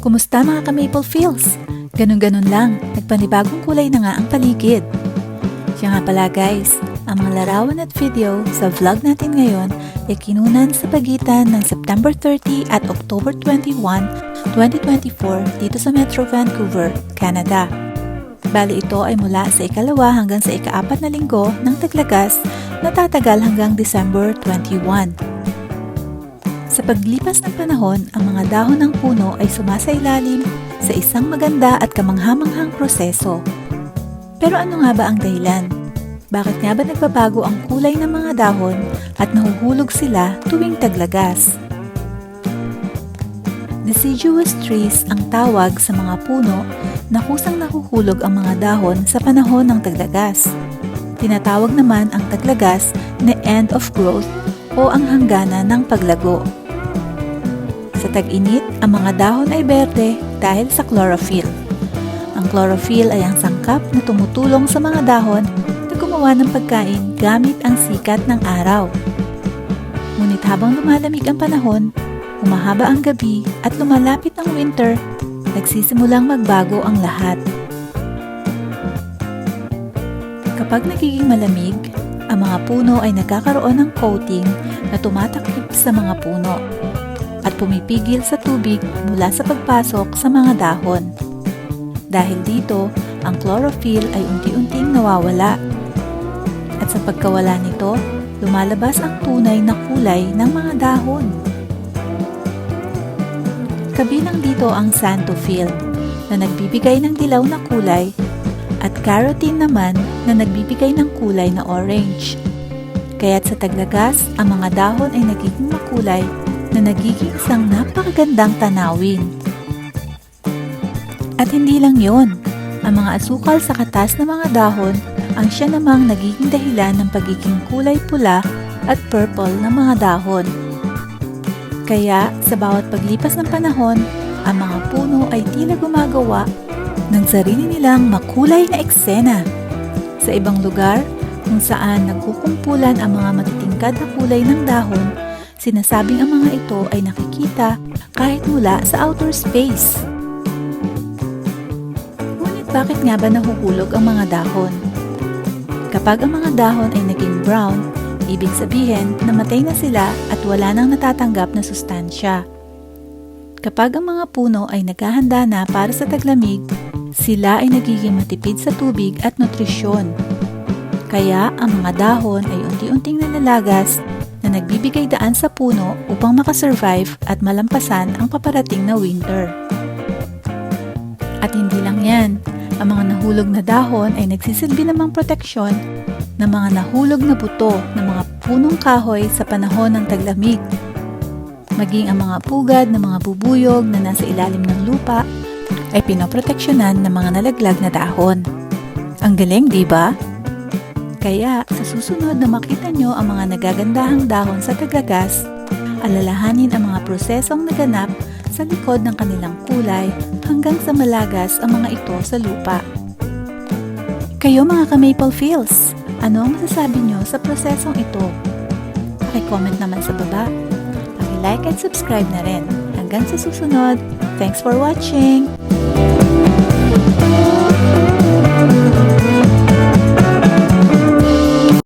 Kumusta mga ka-Maple Feels? Ganun-ganun lang, nagpanibagong kulay na nga ang paligid. Siya nga pala guys, ang mga larawan at video sa vlog natin ngayon ay kinunan sa pagitan ng September 30 at October 21, 2024 dito sa Metro Vancouver, Canada. Bali ito ay mula sa ikalawa hanggang sa ika-4 na linggo ng taglagas na tatagal hanggang December 21. Sa paglipas ng panahon, ang mga dahon ng puno ay sumasailalim sa isang maganda at kamanghamanghang proseso. Pero ano nga ba ang dahilan? Bakit nga ba nagbabago ang kulay ng mga dahon at nahuhulog sila tuwing taglagas? Deciduous trees ang tawag sa mga puno na kusang nahuhulog ang mga dahon sa panahon ng taglagas. Tinatawag naman ang taglagas na end of growth o ang hangganan ng paglago. Sa tag-init, ang mga dahon ay berde dahil sa chlorophyll. Ang chlorophyll ay ang sangkap na tumutulong sa mga dahon na gumawa ng pagkain gamit ang sikat ng araw. Ngunit habang lumalamig ang panahon, humahaba ang gabi at lumalapit ang winter, nagsisimulang magbago ang lahat. Kapag nagiging malamig, ang mga puno ay nagkakaroon ng coating na tumatakip sa mga puno at pumipigil sa tubig mula sa pagpasok sa mga dahon. Dahil dito, ang chlorophyll ay unti-unting nawawala. At sa pagkawala nito, lumalabas ang tunay na kulay ng mga dahon. Kabilang dito ang xanthophyll na nagbibigay ng dilaw na kulay at carotene naman na nagbibigay ng kulay na orange. Kaya't sa taglagas, ang mga dahon ay nagiging makulay na nagiging isang napakagandang tanawin. At hindi lang yon, ang mga asukal sa katas ng mga dahon ang siya namang nagiging dahilan ng pagiging kulay pula at purple ng mga dahon. Kaya sa bawat paglipas ng panahon, ang mga puno ay tila gumagawa ng sarili nilang makulay na eksena. Sa ibang lugar, kung saan nagkukumpulan ang mga matitingkad na kulay ng dahon, sinasabing ang mga ito ay nakikita kahit mula sa outer space. Ngunit bakit nga ba nahuhulog ang mga dahon? Kapag ang mga dahon ay naging brown, ibig sabihin namatay na sila at wala nang natatanggap na sustansya. Kapag ang mga puno ay naghahanda na para sa taglamig, sila ay nagiging matipid sa tubig at nutrisyon. Kaya ang mga dahon ay unti-unting nalalagas na nagbibigay daan sa puno upang makasurvive at malampasan ang paparating na winter. At hindi lang yan, ang mga nahulog na dahon ay nagsisilbi namang proteksyon ng mga nahulog na buto ng mga punong kahoy sa panahon ng taglamig. Maging ang mga pugad ng mga bubuyog na nasa ilalim ng lupa ay pinoproteksyonan ng mga nalaglag na dahon. Ang galing, di ba? Kaya sa susunod na makita nyo ang mga nagagandahang dahon sa taglagas, alalahanin ang mga prosesong naganap sa likod ng kanilang kulay hanggang sa malagas ang mga ito sa lupa. Kayo mga ka-Maple Feels, ano ang masasabi nyo sa prosesong ito? Paki-comment naman sa baba. Paki-like at subscribe na rin. Hanggang sa susunod, thanks for watching!